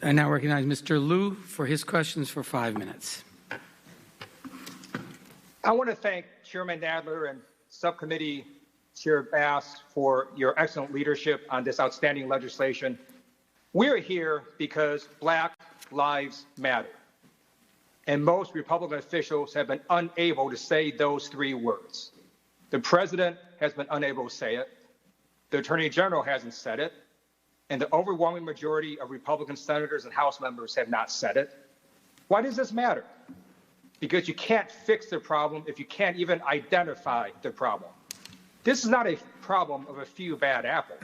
I now recognize Mr. Lieu for his questions for 5 minutes. I want to thank Chairman Nadler and Subcommittee Chair Bass for your excellent leadership on this outstanding legislation. We're here because Black Lives Matter. And most Republican officials have been unable to say those 3 words. The President has been unable to say it. The Attorney General hasn't said it. And the overwhelming majority of Republican senators and House members have not said it. Why does this matter? Because you can't fix the problem if you can't even identify the problem. This is not a problem of a few bad apples.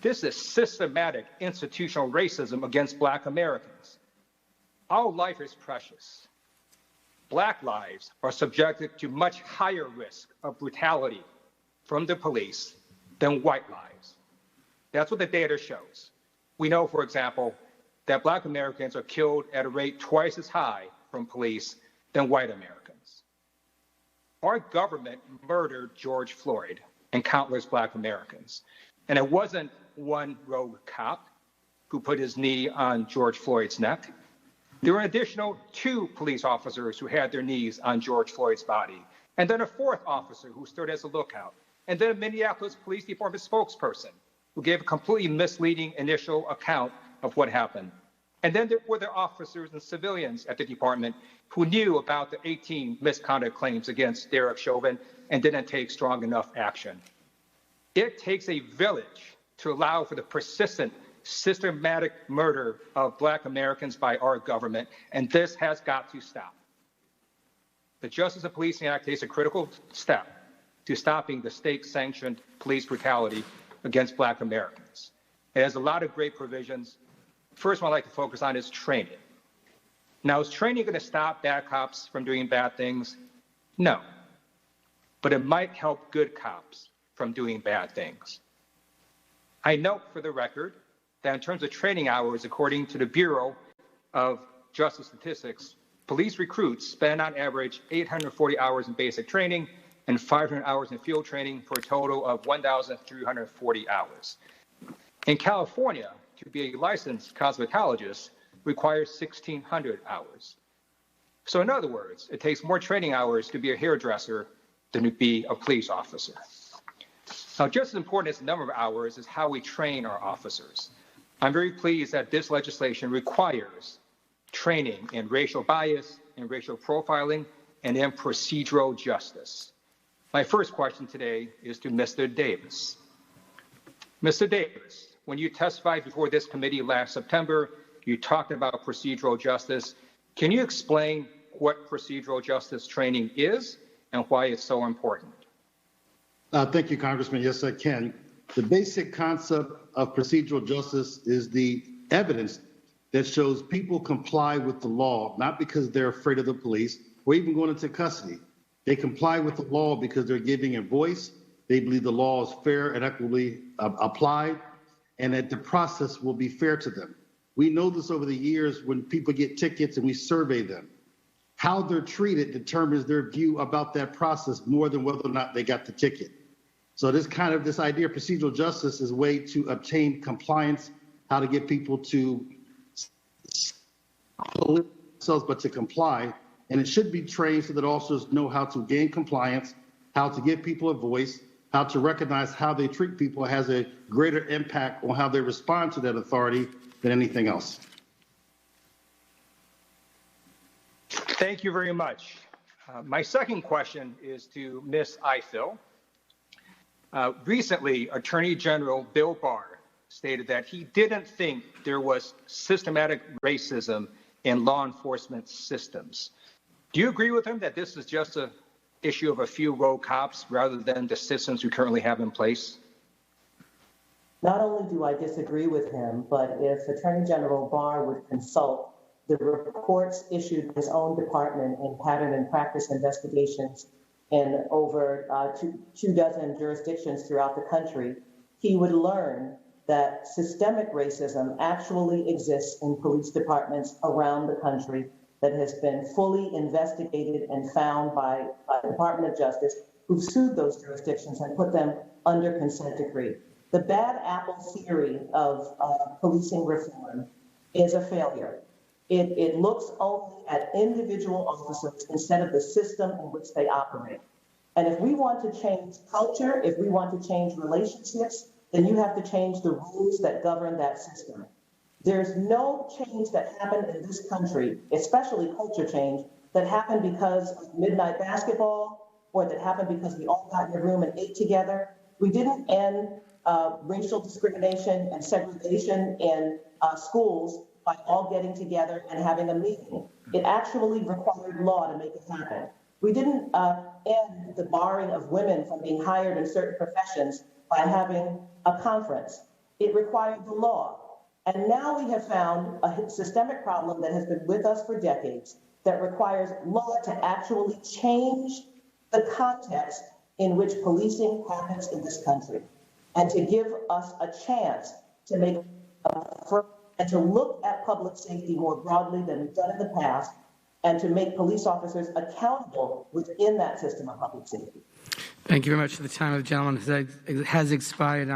This is systematic institutional racism against Black Americans. Our life is precious. Black lives are subjected to much higher risk of brutality from the police than white lives. That's what the data shows. We know, for example, that Black Americans are killed at a rate twice as high from police than white Americans. Our government murdered George Floyd and countless Black Americans. And it wasn't one rogue cop who put his knee on George Floyd's neck. There were an additional 2 police officers who had their knees on George Floyd's body, and then a 4th officer who stood as a lookout, and then a Minneapolis Police Department spokesperson who gave a completely misleading initial account of what happened. And then there were the officers and civilians at the department who knew about the 18 misconduct claims against Derek Chauvin and didn't take strong enough action. It takes a village to allow for the persistent, systematic murder of Black Americans by our government, and this has got to stop. The Justice and Policing Act takes a critical step to stopping the state-sanctioned police brutality against Black Americans. It has a lot of great provisions. First one I'd like to focus on is training. Now, is training going to stop bad cops from doing bad things? No. But it might help good cops from doing bad things. I note for the record that in terms of training hours, according to the Bureau of Justice Statistics, police recruits spend on average 840 hours in basic training and 500 hours in field training for a total of 1,340 hours. In California, to be a licensed cosmetologist requires 1,600 hours. So in other words, it takes more training hours to be a hairdresser than to be a police officer. Now, just as important as the number of hours is how we train our officers. I'm very pleased that this legislation requires training in racial bias, in racial profiling, and in procedural justice. My first question today is to Mr. Davis. Mr. Davis, when you testified before this committee last September, you talked about procedural justice. Can you explain what procedural justice training is and why it's so important? Thank you, Congressman. Yes, I can. The basic concept of procedural justice is the evidence that shows people comply with the law, not because they're afraid of the police or even going into custody. They comply with the law because they're giving a voice. They believe the law is fair and equitably applied, and that the process will be fair to them. We know this over the years when people get tickets and we survey them. How they're treated determines their view about that process more than whether or not they got the ticket. So this idea of procedural justice is a way to obtain compliance, how to get people to themselves, but to comply. And it should be trained so that officers know how to gain compliance, how to give people a voice, how to recognize how they treat people has a greater impact on how they respond to that authority than anything else. Thank you very much. My second question is to Ms. Ifill. Recently, Attorney General Bill Barr stated that he didn't think there was systematic racism in law enforcement systems. Do you agree with him that this is just an issue of a few rogue cops rather than the systems we currently have in place? Not only do I disagree with him, but if Attorney General Barr would consult the reports issued in his own department in pattern and practice investigations in over 24 jurisdictions throughout the country, he would learn that systemic racism actually exists in police departments around the country that has been fully investigated and found by the Department of Justice, who've sued those jurisdictions and put them under consent decree. The bad apple theory of policing reform is a failure. It looks only at individual officers instead of the system in which they operate. And if we want to change culture, if we want to change relationships, then you have to change the rules that govern that system. There's no change that happened in this country, especially culture change, that happened because of midnight basketball or that happened because we all got in a room and ate together. We didn't end racial discrimination and segregation in schools by all getting together and having a meeting. It actually required law to make it happen. We didn't end the barring of women from being hired in certain professions by having a conference. It required the law. And now we have found a systemic problem that has been with us for decades that requires law to actually change the context in which policing happens in this country and to give us a chance to make and to look at public safety more broadly than we've done in the past and to make police officers accountable within that system of public safety. Thank you very much. The time of the gentleman has expired.